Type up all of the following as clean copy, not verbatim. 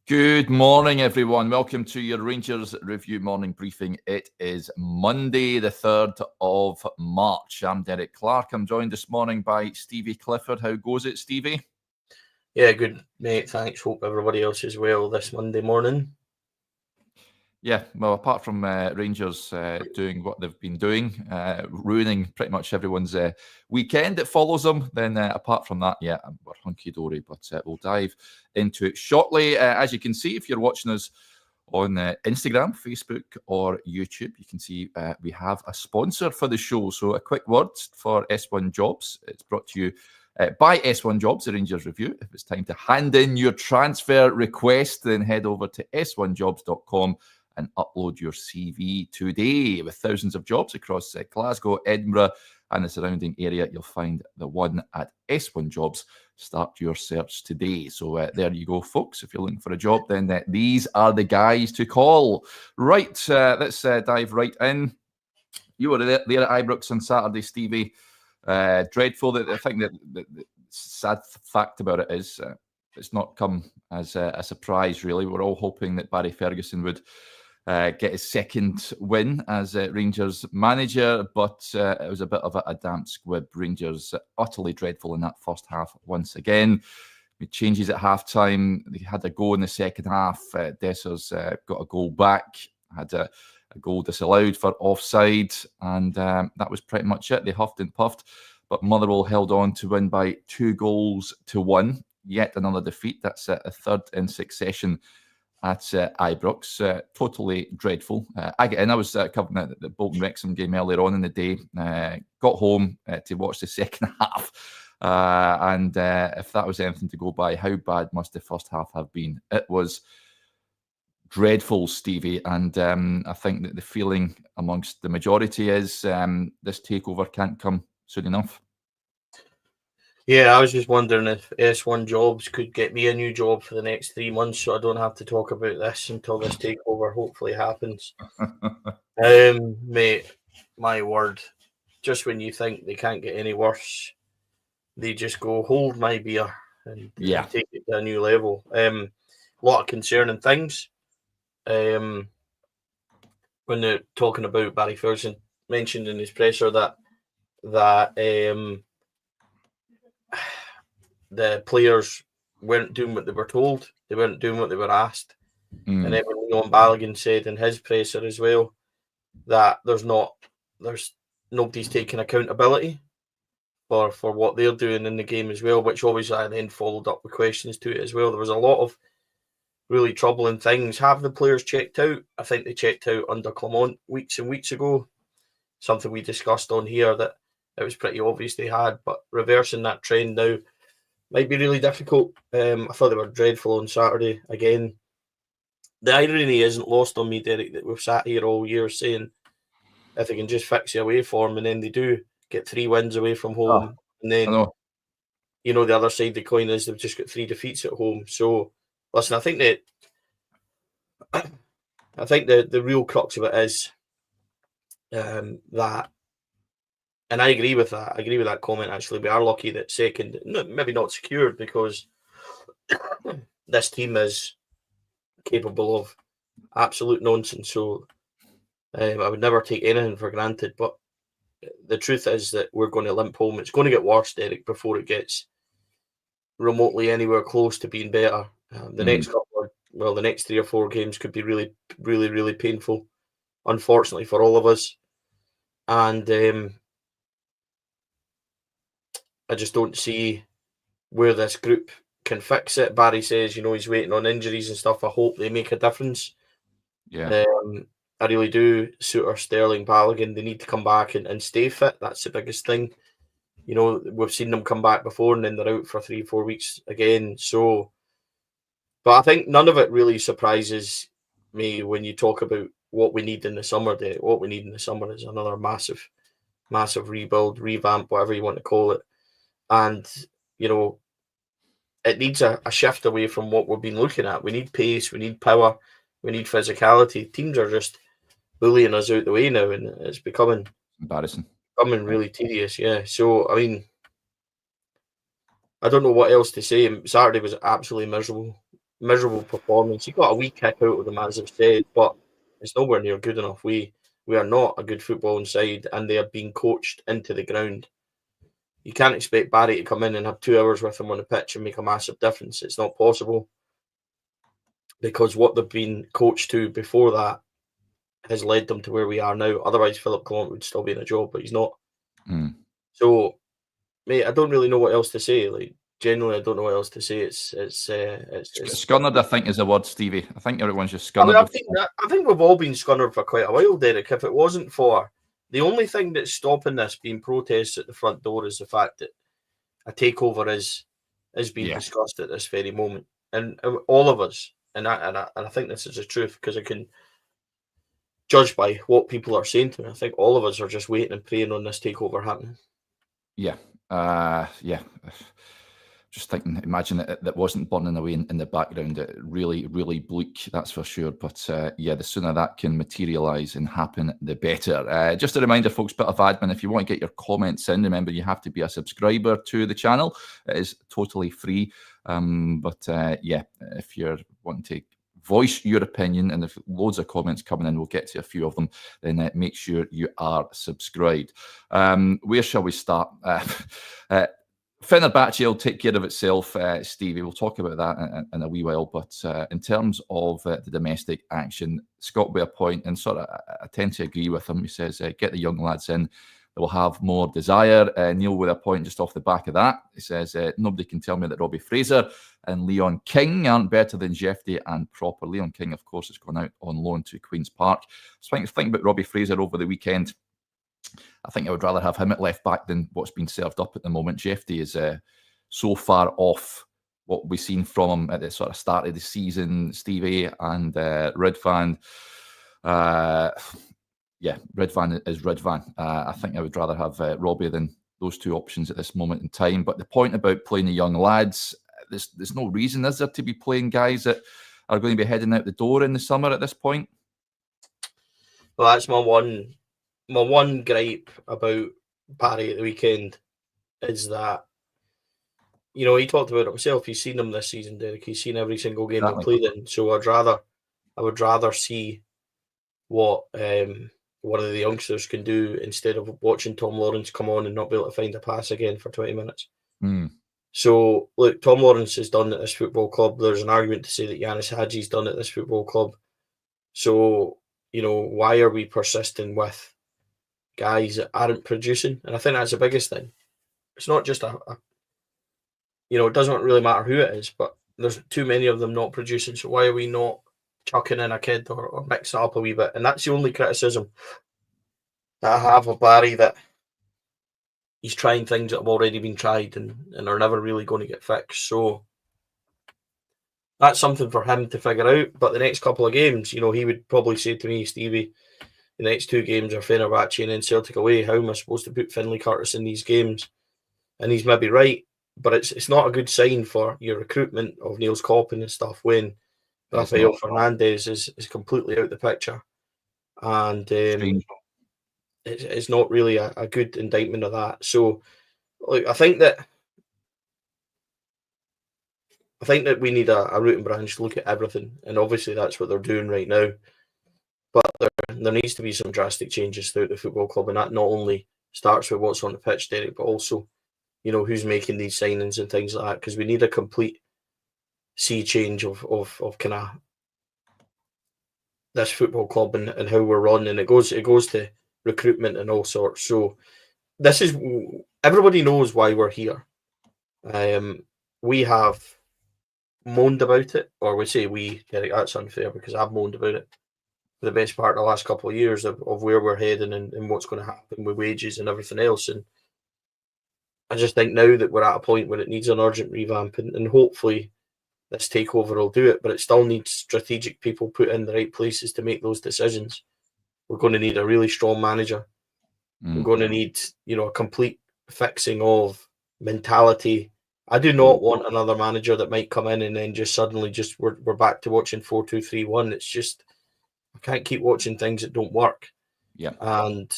Good morning, everyone. Welcome to your Rangers Review morning briefing. It is Monday, the 3rd of March. I'm Derek Clark. I'm joined this morning by Stevie Clifford. How goes it, Stevie? Yeah, good, mate. Thanks. Hope everybody else is well this Monday morning. Yeah, well, apart from Rangers doing what they've been doing, ruining pretty much everyone's weekend that follows them, then apart from that, yeah, we're hunky-dory, but we'll dive into it shortly. As you can see, if you're watching us on Instagram, Facebook, or YouTube, you can see we have a sponsor for the show. So a quick word for S1 Jobs. It's brought to you by S1 Jobs, the Rangers Review. If it's time to hand in your transfer request, then head over to s1jobs.com and upload your CV today. With thousands of jobs across Glasgow, Edinburgh, and the surrounding area, you'll find the one at S1 Jobs. Start your search today. So there you go, folks. If you're looking for a job, then these are the guys to call. Right, let's dive right in. You were there at Ibrox on Saturday, Stevie. Dreadful. I think that the sad fact about it is it's not come as a surprise, really. We're all hoping that Barry Ferguson would get his second win as Rangers manager, but it was a bit of a damp squib. Rangers utterly dreadful in that first half once again. It changes at half-time. They had a go in the second half. Dessers got a goal back, had a goal disallowed for offside, and that was pretty much it. They huffed and puffed, but Motherwell held on to win by 2-1. Yet another defeat. That's a third in succession at Ibrox. Totally dreadful. I was covering the Bolton Wrexham game earlier on in the day. Got home to watch the second half. And if that was anything to go by, how bad must the first half have been? It was dreadful, Stevie. And I think that the feeling amongst the majority is this takeover can't come soon enough. Yeah, I was just wondering if S1 Jobs could get me a new job for the next 3 months so I don't have to talk about this until this takeover hopefully happens. Mate, my word. Just when you think they can't get any worse, they just go, hold my beer and take it to a new level. A lot of concerning things. When they're talking about Barry Ferguson mentioned in his presser that the players weren't doing what they were told. They weren't doing what they were asked. And then when Leon Balogun said in his presser as well that there's nobody's taking accountability for what they're doing in the game as well, which obviously I then followed up with questions to it as well. There was a lot of really troubling things. Have the players checked out? I think they checked out under Clement weeks and weeks ago. Something we discussed on here that it was pretty obvious they had, but reversing that trend now might be really difficult. I thought they were dreadful on Saturday again. The irony isn't lost on me, Derek, that we've sat here all year saying if they can just fix the away form, and then they do get 3 wins away from home, and then the other side of the coin is they've just got 3 defeats at home. So listen, I think the real crux of it is that. And I agree with that. I agree with that comment, actually. We are lucky that second, maybe not secured, because this team is capable of absolute nonsense. So I would never take anything for granted. But the truth is that we're going to limp home. It's going to get worse, Derek, before it gets remotely anywhere close to being better. The next 3 or 4 games could be really, really, really painful, unfortunately, for all of us. And I just don't see where this group can fix it. Barry says, he's waiting on injuries and stuff. I hope they make a difference. Yeah. I really do. Suter, Sterling, Balogun, they need to come back and stay fit. That's the biggest thing. We've seen them come back before and then they're out for 3-4 weeks again. So, but I think none of it really surprises me when you talk about what we need in the summer. What we need in the summer is another massive, massive rebuild, revamp, whatever you want to call it. And, it needs a shift away from what we've been looking at. We need pace, we need power, we need physicality. Teams are just bullying us out the way now, and it's becoming embarrassing. Becoming really tedious, yeah. So, I mean, I don't know what else to say. Saturday was absolutely miserable. miserable performance. He got a wee kick out of them, as I've said, but it's nowhere near good enough. We are not a good footballing side, and they are being coached into the ground. You can't expect Barry to come in and have 2 hours with him on the pitch and make a massive difference. It's not possible, because what they've been coached to before that has led them to where we are now. Otherwise, Philip Clement would still be in a job, but he's not. So, mate, I don't really know what else to say. Like, generally, I don't know what else to say. It's scunnered, I think, is the word, Stevie. I think everyone's just scunnered. I think we've all been scunnered for quite a while, Derek. If it wasn't for the only thing that's stopping this being protests at the front door is the fact that a takeover is being discussed at this very moment, and all of us, and I think this is the truth, because I can judge by what people are saying to me. I think all of us are just waiting and praying on this takeover happening. Just thinking, imagine that wasn't burning away in the background. It really, really bleak, that's for sure. But the sooner that can materialise and happen, the better. Just a reminder, folks, bit of admin. If you want to get your comments in, remember you have to be a subscriber to the channel. It is totally free. If you're wanting to voice your opinion, and if loads of comments coming in, we'll get to a few of them, then make sure you are subscribed. Where shall we start? Fenerbahce will take care of itself, Stevie. We'll talk about that in a wee while. But in terms of the domestic action, Scott with a point, and sort of I tend to agree with him. He says, get the young lads in. They will have more desire. Neil with a point just off the back of that. He says, nobody can tell me that Robbie Fraser and Leon King aren't better than Jeffrey and Proper. Leon King, of course, has gone out on loan to Queen's Park. So think about Robbie Fraser over the weekend. I think I would rather have him at left back than what's been served up at the moment. Jeffrey is so far off what we've seen from him at the sort of start of the season. Stevie and Ridvan. Ridvan is Ridvan. I think I would rather have Robbie than those two options at this moment in time. But the point about playing the young lads, there's no reason, is there, to be playing guys that are going to be heading out the door in the summer at this point? Well, that's my one gripe about Barry at the weekend is that, he talked about it himself. He's seen them this season, Derek. He's seen every single game they played in. So I would rather see what one of the youngsters can do instead of watching Tom Lawrence come on and not be able to find a pass again for 20 minutes. So, look, Tom Lawrence has done at this football club. There's an argument to say that Yanis Hadji's done at this football club. So, why are we persisting with guys that aren't producing? And I think that's the biggest thing. It's not just it doesn't really matter who it is, but there's too many of them not producing. So why are we not chucking in a kid or mixing it up a wee bit? And that's the only criticism that I have of Barry, that he's trying things that have already been tried and are never really going to get fixed. So that's something for him to figure out. But the next couple of games, he would probably say to me, Stevie, the next 2 games are Fenerbahce and then Celtic away. How am I supposed to put Finlay Curtis in these games? And he's maybe right, but it's not a good sign for your recruitment of Niels Koppen and stuff when Rafael Fernandez is completely out the picture. And it's not really a good indictment of that. So, look, I think that we need a root and branch to look at everything, and obviously that's what they're doing right now. But there needs to be some drastic changes throughout the football club, and that not only starts with what's on the pitch, Derek, but also, who's making these signings and things like that, because we need a complete sea change of kind of this football club and how we're run, and it goes to recruitment and all sorts. So this is, everybody knows why we're here. We have moaned about it, or we say we, Derek, that's unfair because I've moaned about it for the best part of the last couple of years of where we're heading and what's going to happen with wages and everything else. And I just think now that we're at a point where it needs an urgent revamp, and hopefully this takeover will do it, but it still needs strategic people put in the right places to make those decisions. We're going to need a really strong manager. We're going to need, a complete fixing of mentality. I do not want another manager that might come in and then just suddenly we're back to watching 4-2-3-1. It's just, I can't keep watching things that don't work. Yeah. And,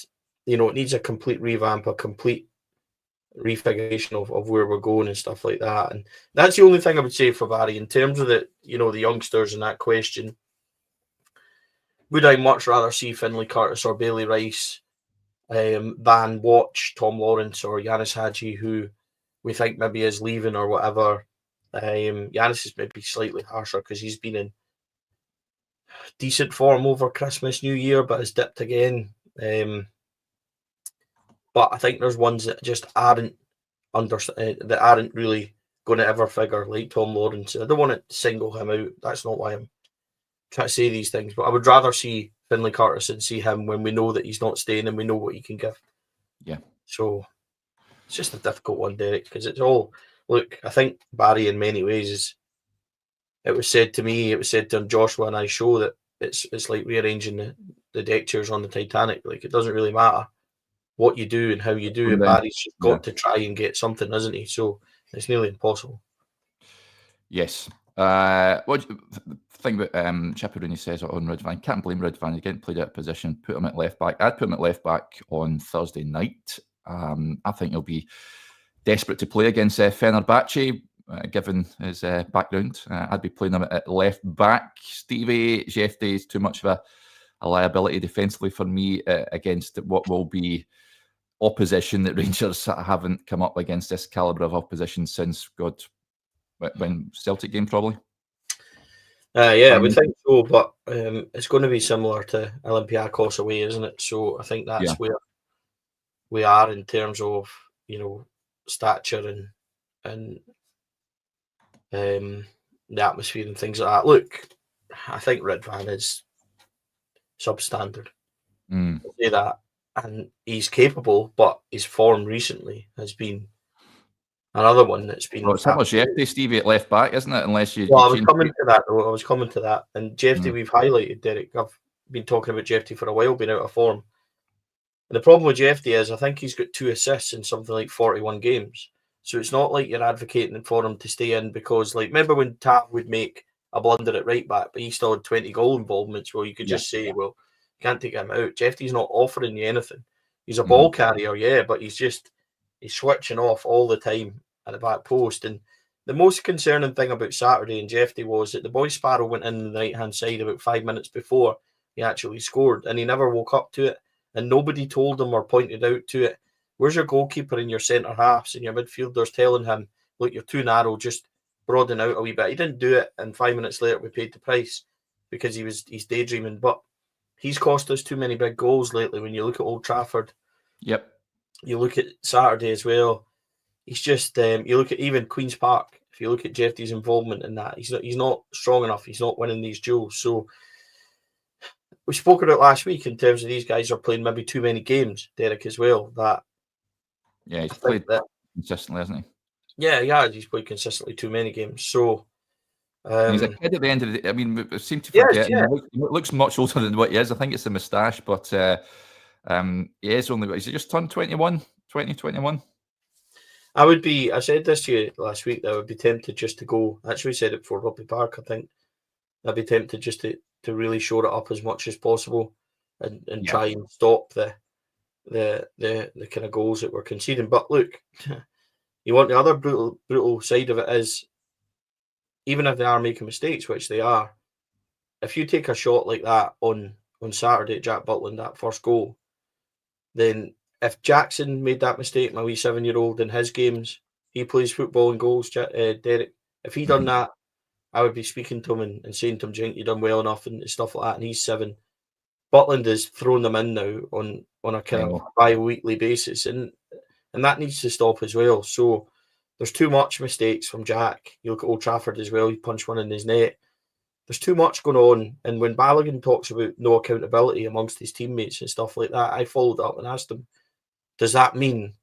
it needs a complete revamp, a complete refiguration of where we're going and stuff like that. And that's the only thing I would say for Barry in terms of the youngsters and that question. Would I much rather see Finlay Curtis or Bailey Rice than watch Tom Lawrence or Yanis Hadji, who we think maybe is leaving or whatever? Yanis is maybe slightly harsher because he's been in decent form over Christmas, New Year, but has dipped again. But I think there's ones that just aren't that aren't really going to ever figure, like Tom Lawrence. I don't want to single him out. That's not why I'm trying to say these things. But I would rather see Finlay Curtis and see him when we know that he's not staying and we know what he can give. Yeah. So it's just a difficult one, Derek, because it's all. Look, I think Barry, in many ways, is. It was said to me, it was said to Joshua and I show that it's like rearranging the deck chairs on the Titanic. Like, it doesn't really matter what you do and how you do it. Barry's just got to try and get something, isn't he? So it's nearly impossible. Yes. What the thing about Chipper Rooney says on Ridvan, can't blame Ridvan. He's getting played out of position, put him at left back. I'd put him at left back on Thursday night. I think he'll be desperate to play against Fenerbahce, given his background. I'd be playing him at left back. Stevie, Jefte is too much of a liability defensively for me against what will be opposition that Rangers haven't come up against this calibre of opposition since, God, when Celtic game probably. Yeah, I would think so, but it's going to be similar to Olympiacos away, isn't it? So I think that's where we are in terms of stature and the atmosphere and things like that. Look, I think Ridvan is substandard. I'll say that, and he's capable, but his form recently has been another one that's been. Well, it's almost Jefte, Stevie at left back, isn't it? Unless you. Well, I was coming to that, and Jefte we've highlighted, Derek. I've been talking about Jefte for a while, being out of form. And the problem with Jefte is I think he's got 2 assists in something like 41 games. So it's not like you're advocating for him to stay in because, like, remember when Tav would make a blunder at right back, but he still had 20 goal involvements, well, you could just say, well, you can't take him out. Jefte's not offering you anything. He's a ball carrier, but he's switching off all the time at the back post. And the most concerning thing about Saturday and Jefte was that the boy Sparrow went in the right-hand side about 5 minutes before he actually scored, and he never woke up to it, and nobody told him or pointed out to it. Where's your goalkeeper and your centre halves and your midfielders telling him, look, you're too narrow, just broaden out a wee bit? He didn't do it, and 5 minutes later we paid the price because he's daydreaming. But he's cost us too many big goals lately. When you look at Old Trafford, you look at Saturday as well. He's just you look at even Queen's Park. If you look at Jefte's involvement in that, he's not strong enough. He's not winning these duels. So we spoke about last week in terms of these guys are playing maybe too many games, Derek, as well. He's played consistently, hasn't he? Yeah, he's played consistently too many games. So he's a kid at the end of the day. I mean, we seem to forget. He looks much older than what he is. I think it's the moustache, but he is only. Is he just turned 21? 21? I said this to you last week that I would be tempted just to go. I actually said it before Rugby Park, I think. I'd be tempted just to really shore it up as much as possible and try and stop the kind of goals that we're conceding. But look, you want the other brutal side of it is, even if they are making mistakes, which they are, if you take a shot like that on Saturday at Jack Butland, that first goal, then if Jackson made that mistake, my wee 7-year-old, in his games, he plays football and goals, Derek, if he done that, I would be speaking to him and saying to him, Jink, you done well enough and stuff like that, and he's 7. Butland is throwing them in now on a kind of bi-weekly basis, and that needs to stop as well. So there's too much mistakes from Jack. You look at Old Trafford as well, he punched one in his net. There's too much going on, and when Balogun talks about no accountability amongst his teammates and stuff like that, I followed up and asked him, does that mean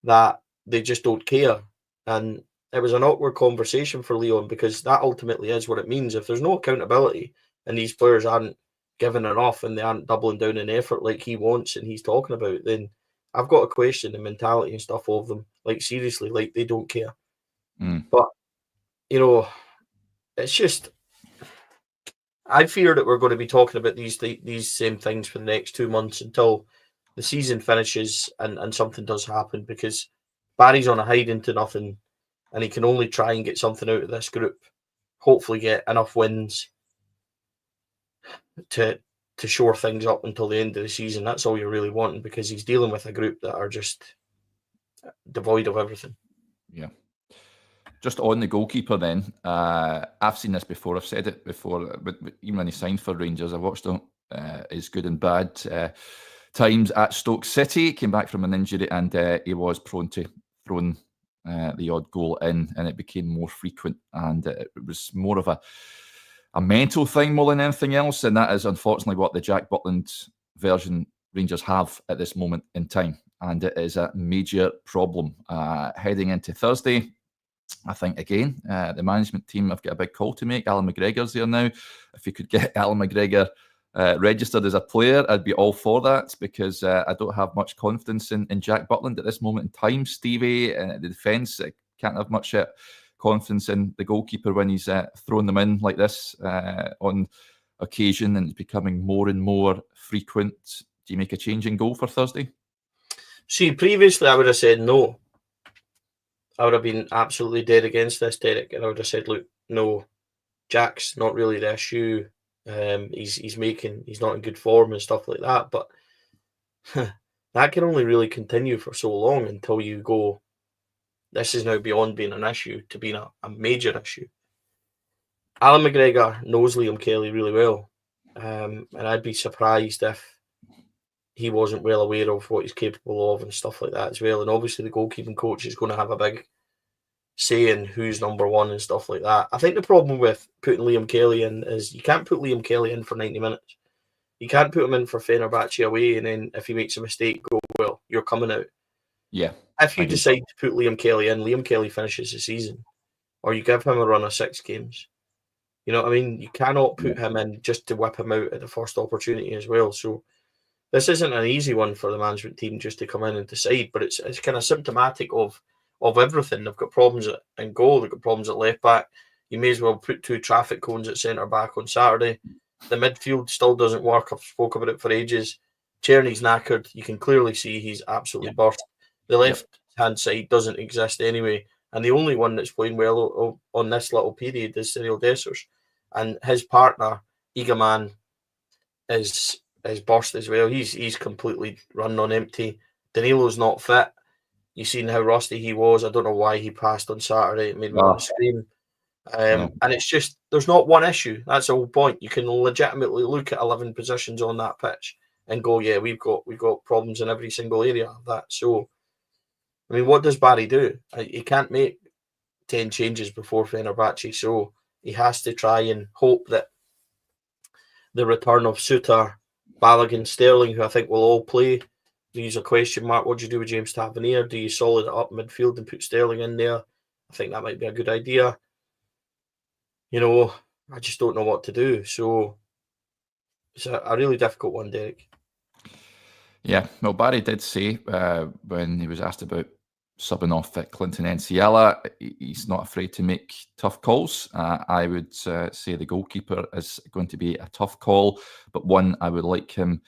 that they just don't care? And it was an awkward conversation for Leon, because that ultimately is what it means. If there's no accountability and these players aren't giving enough and they aren't doubling down in effort like he wants and he's talking about, then I've got to question the mentality and stuff of them. Like, seriously, like they don't care. But, it's just, I fear that we're going to be talking about these same things for the next 2 months until the season finishes and something does happen, because Barry's on a hide into nothing, and he can only try and get something out of this group. Hopefully get enough wins to shore things up until the end of the season. That's all you're really wanting, because he's dealing with a group that are just devoid of everything. Yeah. Just on the goalkeeper then, I've seen this before. I've said it before, but even when he signed for Rangers, I watched his good and bad times at Stoke City. Came back from an injury, and he was prone to throwing the odd goal in, and it became more frequent, and it was more of a mental thing more than anything else, and that is unfortunately what the Jack Butland version Rangers have at this moment in time, and it is a major problem heading into Thursday. I think, again, the management team have got a big call to make. Alan McGregor's there now. If you could get Alan McGregor registered as a player, I'd be all for that, because I don't have much confidence in Jack Butland at this moment in time. Stevie, the defence, I can't have much confidence in the goalkeeper when he's throwing them in like this on occasion, and it's becoming more and more frequent. Do you make a change in goal for Thursday? See, previously I would have said no. I would have been absolutely dead against this, Derek, and I would have said, look, no, Jack's not really the issue. He's not in good form and stuff like that. But that can only really continue for so long until you go, this is now beyond being an issue to being a major issue. Alan McGregor knows Liam Kelly really well, and I'd be surprised if he wasn't well aware of what he's capable of and stuff like that as well. And obviously the goalkeeping coach is going to have a big say in who's number one and stuff like that. I think the problem with putting Liam Kelly in is you can't put Liam Kelly in for 90 minutes. You can't put him in for Fenerbahce away, and then if he makes a mistake, go, well, you're coming out. Yeah. If you decide to put Liam Kelly in, Liam Kelly finishes the season, or you give him a run of 6 games. You know what I mean? You cannot put him in just to whip him out at the first opportunity as well. So this isn't an easy one for the management team just to come in and decide, but it's kind of symptomatic of everything. They've got problems in goal, they've got problems at left back. You may as well put 2 traffic cones at centre back on Saturday. The midfield still doesn't work. I've spoke about it for ages. Czerny's knackered. You can clearly see he's absolutely burst. The left-hand side doesn't exist anyway, and the only one that's playing well on this little period is Cyril Dessers, and his partner, Igaman, is burst as well. He's completely run on empty. Danilo's not fit. You've seen how rusty he was. I don't know why he passed on Saturday. It made me want to scream. And it's just, there's not one issue. That's the whole point. You can legitimately look at 11 positions on that pitch and go, yeah, we've got problems in every single area of that. So, I mean, what does Barry do? He can't make 10 changes before Fenerbahce, so he has to try and hope that the return of Suter, Balogun, Sterling, who I think will all play, these are question mark. What do you do with James Tavernier? Do you solid it up midfield and put Sterling in there? I think that might be a good idea. You know, I just don't know what to do. So it's a really difficult one, Derek. Yeah, well, Barry did say when he was asked about subbing off at Clinton Enciala, he's not afraid to make tough calls. I would say the goalkeeper is going to be a tough call, but one I would like him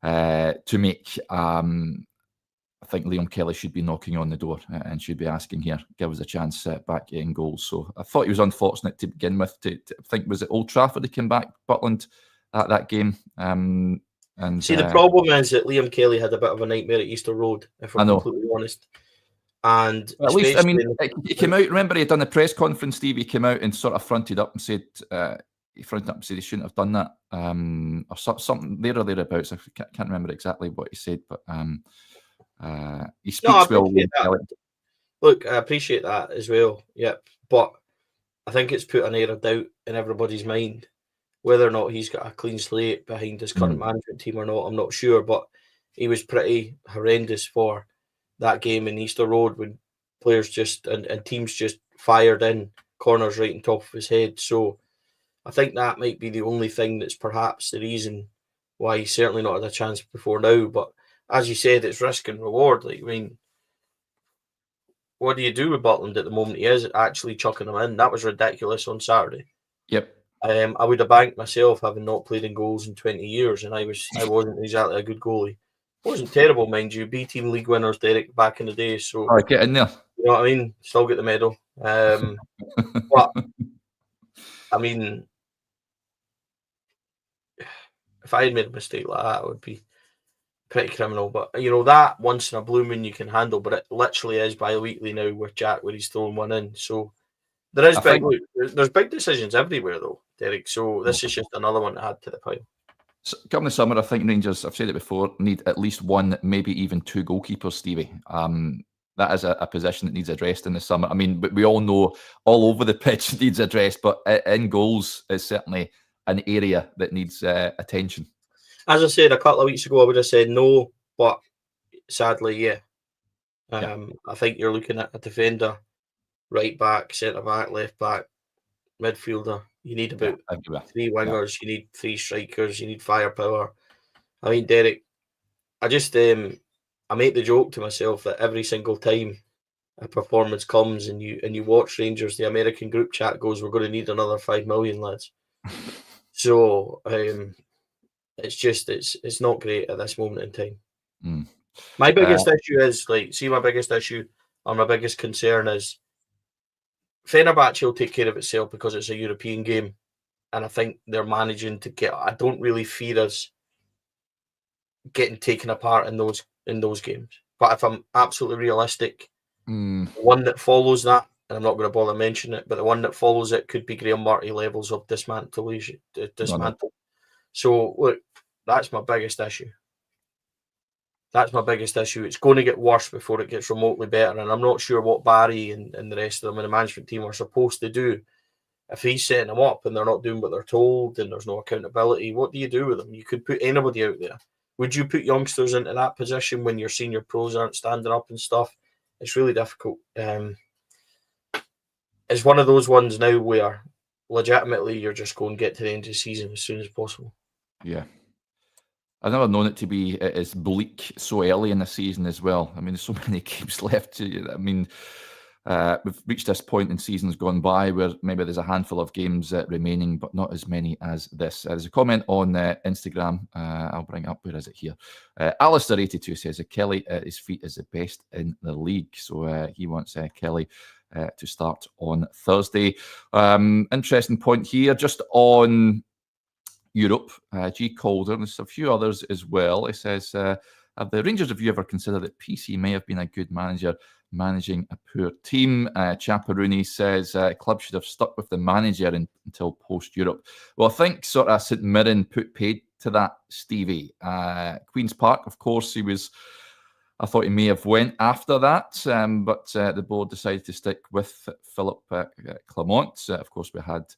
to make. I think Liam Kelly should be knocking on the door and should be asking here, give us a chance back in goals. So I thought he was unfortunate to begin with. I think, was it Old Trafford he came back, Butland, at that game? And see, the problem is that Liam Kelly had a bit of a nightmare at Easter Road, if I'm completely honest. And at least, I mean, he came out. Remember, he had done a press conference. Stevie came out and sort of fronted up and said he shouldn't have done that, or something there or thereabouts. I can't remember exactly what he said, but he speaks well. Look, I appreciate that as well. Yep, but I think it's put an air of doubt in everybody's mind whether or not he's got a clean slate behind his current management team or not. I'm not sure, but he was pretty horrendous for that game in Easter Road when players just and teams just fired in corners right on top of his head. So I think that might be the only thing that's perhaps the reason why he's certainly not had a chance before now. But as you said, it's risk and reward. Like, I mean, what do you do with Butland at the moment? He is actually chucking him in. That was ridiculous on Saturday. Yep. I would have banked myself, having not played in goals in 20 years, and I wasn't exactly a good goalie. Wasn't terrible, mind you. B team league winners, Derek, back in the day. So All right, get in there. you know what I mean? Still get the medal. But I mean, if I had made a mistake like that, it would be pretty criminal. But you know, that once in a blue moon you can handle, but it literally is bi-weekly now with Jack where he's throwing one in. So there is there's big decisions everywhere though, Derek. So this is just another one to add to the pile. So, come the summer, I think Rangers, I've said it before, need at least one, maybe even two goalkeepers, Stevie. That is a position that needs addressed in the summer. I mean, we all know all over the pitch needs addressed, but in goals is certainly an area that needs attention. As I said a couple of weeks ago, I would have said no, but sadly, yeah. I think you're looking at a defender, right back, centre back, left back, midfielder. You need about 3 wingers. You need 3 strikers. You need firepower. I mean, Derek, I just I make the joke to myself that every single time a performance comes and you watch Rangers, the American group chat goes, "We're going to need another 5 million, lads." So it's not great at this moment in time. My biggest issue is my biggest issue or my biggest concern is Fenerbahce will take care of itself because it's a European game, and I think they're managing to get. I don't really fear us getting taken apart in those games. But if I'm absolutely realistic, the one that follows that, and I'm not going to bother mentioning it, but the one that follows it could be Graham Marty levels of dismantle. So look, that's my biggest issue. That's my biggest issue. It's going to get worse before it gets remotely better. And I'm not sure what Barry and the rest of them in the management team are supposed to do. If he's setting them up and they're not doing what they're told and there's no accountability, what do you do with them? You could put anybody out there. Would you put youngsters into that position when your senior pros aren't standing up and stuff? It's really difficult. It's one of those ones now where legitimately you're just going to get to the end of the season as soon as possible. Yeah. I've never known it to be as bleak so early in the season as well. I mean, there's so many games left. I mean, we've reached this point in seasons gone by where maybe there's a handful of games remaining, but not as many as this. There's a comment on Instagram. I'll bring up, where is it here? Alistair82 says that Kelly at his feet is the best in the league. So he wants Kelly to start on Thursday. Interesting point here, just on Europe. G. Calder, and there's a few others as well. He says, have the Rangers, have you ever considered that PC may have been a good manager managing a poor team? Chaparuni says club should have stuck with the manager until post-Europe. Well, I think sort of St Mirren put paid to that, Stevie. Queen's Park, of course, I thought he may have went after that, but the board decided to stick with Philip Clement. Of course, we had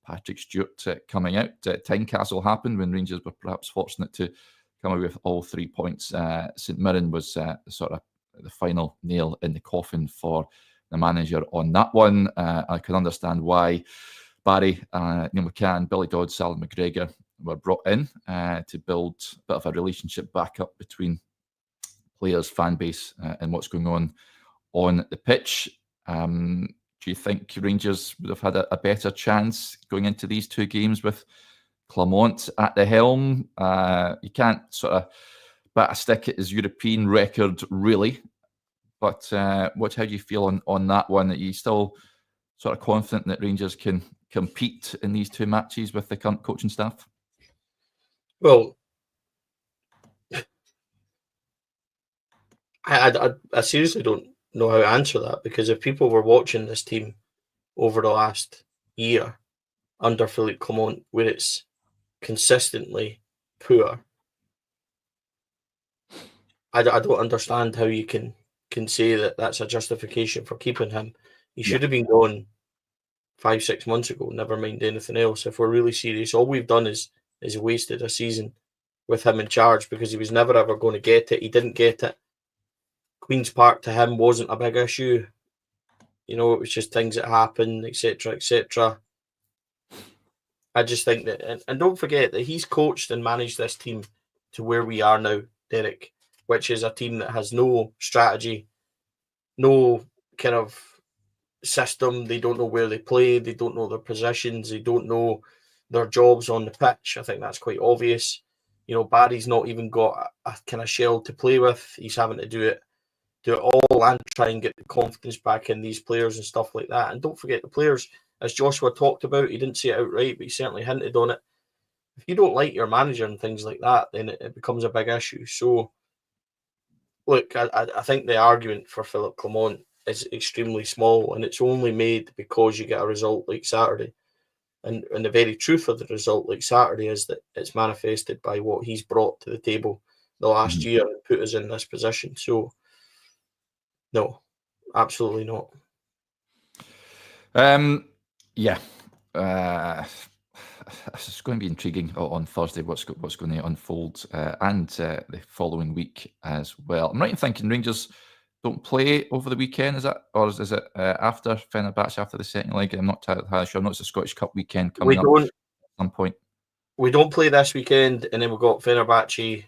Patrick Stewart coming out. Tynecastle happened when Rangers were perhaps fortunate to come away with all 3 points. St Mirren was sort of the final nail in the coffin for the manager on that one. I can understand why Barry, Neil McCann, Billy Dodd, Sal McGregor were brought in to build a bit of a relationship back up between players, fan base, and what's going on the pitch. Do you think Rangers would have had a better chance going into these 2 games with Clement at the helm? You can't sort of bat a stick at his European record, really. But how do you feel on that one? Are you still sort of confident that Rangers can compete in these 2 matches with the current coaching staff? Well, I seriously don't know how to answer that, because if people were watching this team over the last year under Philippe Clement, where it's consistently poor, I don't understand how you can say that that's a justification for keeping him. He should have been gone 5-6 months ago, never mind anything else. If we're really serious, all we've done is wasted a season with him in charge, because he was never ever going to get it. He didn't get it. Queen's Park to him wasn't a big issue. You know, it was just things that happened, etc., etc. I just think that, and don't forget that he's coached and managed this team to where we are now, Derek, which is a team that has no strategy, no kind of system. They don't know where they play. They don't know their positions. They don't know their jobs on the pitch. I think that's quite obvious. Barry's not even got a kind of shell to play with. He's having to do it all and try and get the confidence back in these players and stuff like that. And don't forget the players, as Joshua talked about, he didn't say it outright, but he certainly hinted on it. If you don't like your manager and things like that, then it becomes a big issue. So, look, I think the argument for Philip Clement is extremely small, and it's only made because you get a result like Saturday. And the very truth of the result like Saturday is that it's manifested by what he's brought to the table the last year and put us in this position. So, no, absolutely not. Yeah. It's going to be intriguing on Thursday what's going to unfold and the following week as well. I'm right in thinking Rangers don't play over the weekend, is it after Fenerbahce, after the second leg? I'm not entirely sure. I know it's a Scottish Cup weekend coming up at some point. We don't play this weekend, and then we've got Fenerbahce.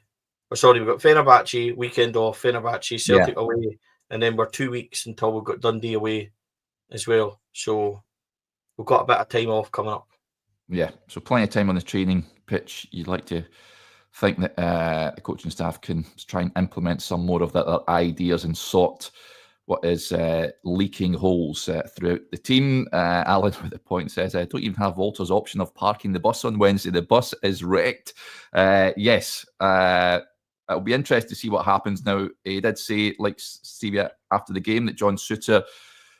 We've got Fenerbahce weekend off, Fenerbahce, Celtic away, and then we're 2 weeks until we've got Dundee away as well. So we've got a bit of time off coming up. Yeah, so plenty of time on the training pitch. You'd like to think that the coaching staff can try and implement some more of their ideas and sort what is leaking holes throughout the team. Alan with the point says, I don't even have Walter's option of parking the bus on Wednesday. The bus is wrecked. Yes, it'll be interesting to see what happens now. He did say, like Stevie after the game, that John Souttar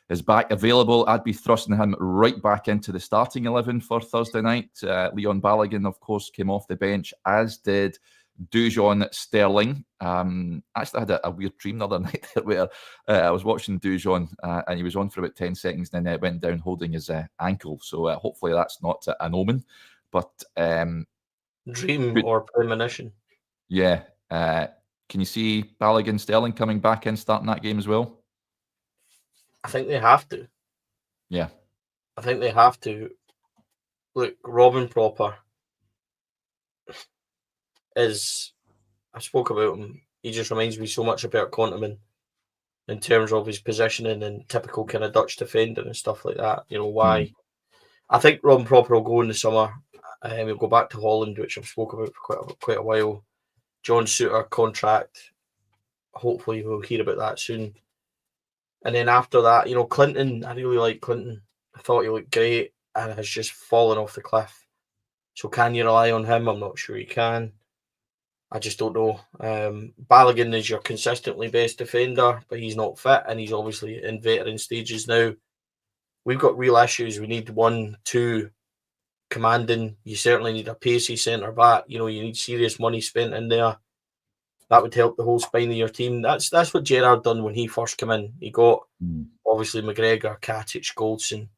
is back available. I'd be thrusting him right back into the starting 11 for Thursday night. Leon Balogun, of course, came off the bench, as did Dujon Sterling. Actually, I had a weird dream the other night where I was watching Dujon and he was on for about 10 seconds and then went down holding his ankle. So hopefully that's not an omen. But dream or premonition. Yeah. Can you see Balogun Sterling coming back in, starting that game as well? I think they have to. Yeah. I think they have to. Look, Robin Proper is, I spoke about him, he just reminds me so much about Konteman in terms of his positioning and typical kind of Dutch defender and stuff like that. Why? I think Robin Proper will go in the summer. He'll go back to Holland, which I've spoken about for quite a while. John Souttar contract. Hopefully we'll hear about that soon. And then after that, Clinton, I really like Clinton. I thought he looked great and has just fallen off the cliff. So can you rely on him? I'm not sure you can. I just don't know. Balogun is your consistently best defender, but he's not fit and he's obviously in veteran stages now. We've got real issues. We need 1, 2 commanding. You certainly need a pacey centre back. You need serious money spent in there. That would help the whole spine of your team. That's what Gerrard done when he first came in. He got obviously McGregor, Katic, Goldson.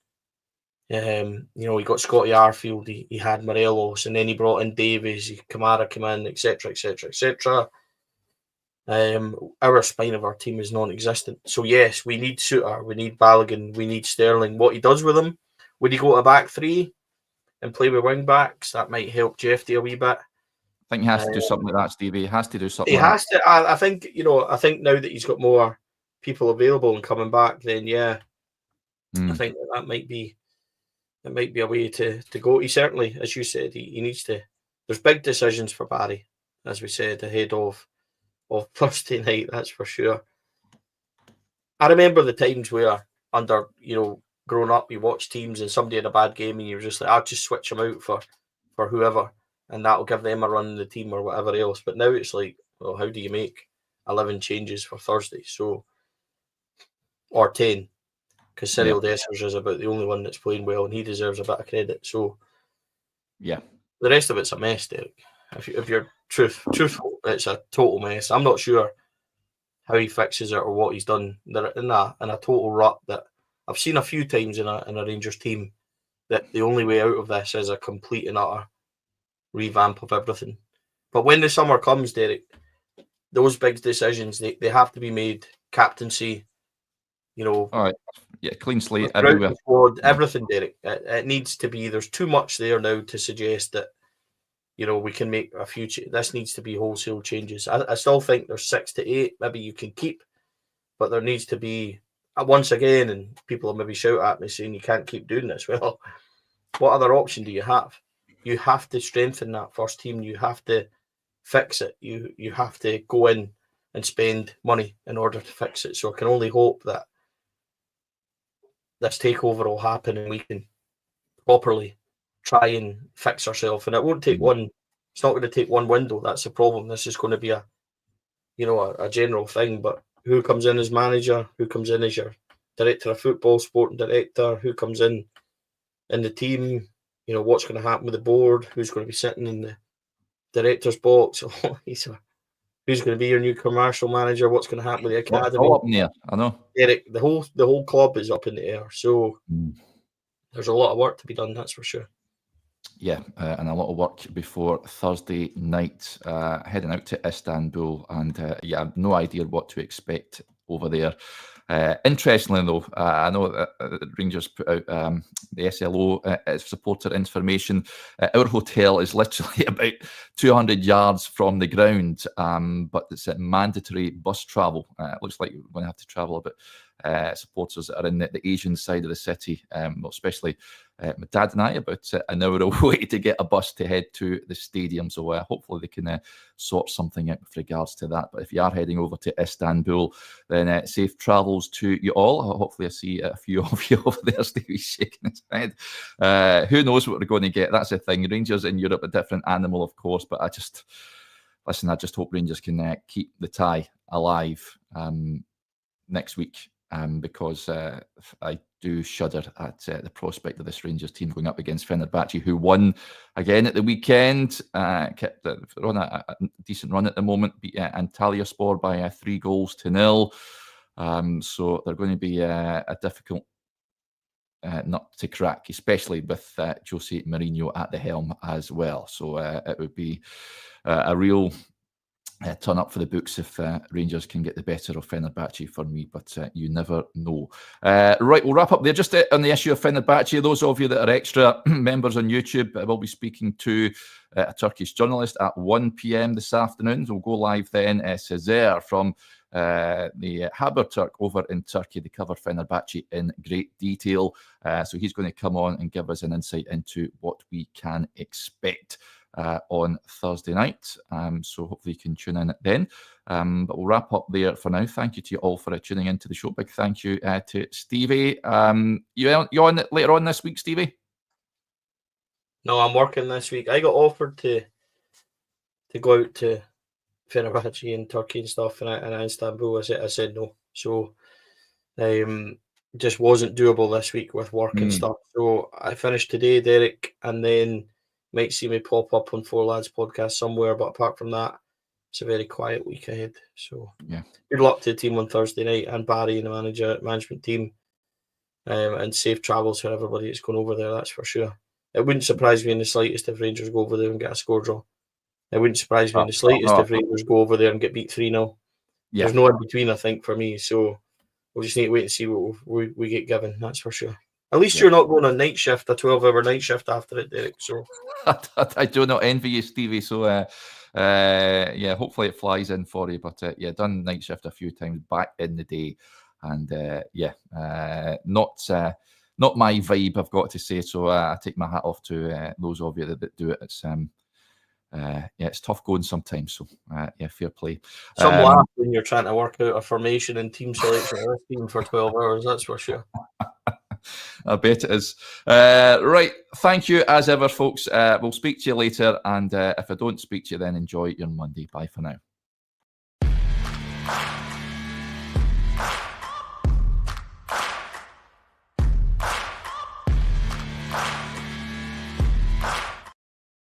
He got Scotty Arfield. He had Morelos, and then he brought in Davies. Kamara came in, etc., etc., etc. Our spine of our team is non-existent. So yes, we need Souttar, we need Balogun, we need Sterling. What he does with them, would he go to back three and play with wing backs? That might help Jeffy a wee bit. I think he has to do something like that, Stevie. He has to do something. He has to. I think I think now that he's got more people available and coming back, then I think that might be. It might be a way to go. He certainly, as you said, he needs to. There's big decisions for Barry, as we said, ahead of Thursday night. That's for sure. I remember the times where, under growing up, you watch teams and somebody had a bad game, and you're just like, I'll just switch them out for whoever, and that'll give them a run in the team or whatever else. But now it's like, well, how do you make 11 changes for Thursday? So, or 10. Because Cyril Dessers is about the only one that's playing well, and he deserves a bit of credit. So, the rest of it's a mess, Derek. If you're truthful, it's a total mess. I'm not sure how he fixes it or what he's done. They're in a total rut that I've seen a few times in a Rangers team. That the only way out of this is a complete and utter revamp of everything. But when the summer comes, Derek, those big decisions they have to be made. Captaincy. All right. Yeah, clean slate everywhere. Squad, everything, Derek. It needs to be. There's too much there now to suggest that we can make a few. This needs to be wholesale changes. I still think there's 6 to 8. Maybe you can keep, but there needs to be once again. And people will maybe shout at me saying you can't keep doing this. Well, what other option do you have? You have to strengthen that first team. You have to fix it. You have to go in and spend money in order to fix it. So I can only hope that this takeover will happen and we can properly try and fix ourselves. And it won't take one. It's not going to take one window. That's the problem. This is going to be a general thing. But who comes in as manager? Who comes in as your director of football, sporting director? Who comes in the team? What's going to happen with the board? Who's going to be sitting in the director's box? Who's going to be your new commercial manager? What's going to happen with the academy? It's all up in the air, I know. Eric, the whole club is up in the air. So there's a lot of work to be done, that's for sure. Yeah, and a lot of work before Thursday night, heading out to Istanbul, and I've no idea what to expect over there. Interestingly, though, I know that Rangers put out the SLO supporter information. Our hotel is literally about 200 yards from the ground, but it's mandatory bus travel. It looks like we're going to have to travel a bit. Supporters that are in the Asian side of the city, especially my dad and I, about an hour away to get a bus to head to the stadium. So hopefully they can sort something out with regards to that. But if you are heading over to Istanbul, then safe travels to you all. Hopefully I see a few of you over there. Stevie's shaking his head. Who knows what we're going to get? That's the thing. Rangers in Europe, a different animal, of course. But I just hope Rangers can keep the tie alive next week. Because I do shudder at the prospect of this Rangers team going up against Fenerbahce, who won again at the weekend. Kept on a decent run at the moment, beat Antalyaspor by 3-0. So they're going to be a difficult nut to crack, especially with Jose Mourinho at the helm as well. So it would be a real turn up for the books if Rangers can get the better of Fenerbahce for me, but you never know. Right, we'll wrap up there. Just on the issue of Fenerbahce, those of you that are extra members on YouTube, I will be speaking to a Turkish journalist at 1 p.m. this afternoon. We'll go live then, Sezer from the Haberturk over in Turkey to cover Fenerbahce in great detail. So he's going to come on and give us an insight into what we can expect on Thursday night. So hopefully you can tune in then. But we'll wrap up there for now. Thank you to you all for tuning into the show. Big thank you to Stevie. You on later on this week, Stevie? No, I'm working this week. I got offered to go out to Fenerbahce in Turkey and stuff, and Istanbul. I said no. So just wasn't doable this week with work and stuff. So I finished today, Derek, and then might see me pop up on Four Lads podcast somewhere, but apart from that, it's a very quiet week ahead. So good luck to the team on Thursday night, and Barry and the management team, and safe travels for everybody that's going over there, that's for sure. It wouldn't surprise me in the slightest if Rangers go over there and get a score draw. It wouldn't surprise me in the slightest if Rangers go over there and get beat 3-0. There's no in between, I think, for me. So we'll just need to wait and see what we get given, that's for sure. At least you're not going on night shift, a 12-hour night shift after it, Derek. So I do not envy you, Stevie. So hopefully it flies in for you. But done night shift a few times back in the day, and not my vibe, I've got to say. So I take my hat off to those of you that do it. It's it's tough going sometimes. So fair play. Some laugh when you're trying to work out a formation and team selection of this team for 12 hours. That's for sure. I bet it is. Right. Thank you as ever, folks. We'll speak to you later. And if I don't speak to you, then enjoy your Monday. Bye for now.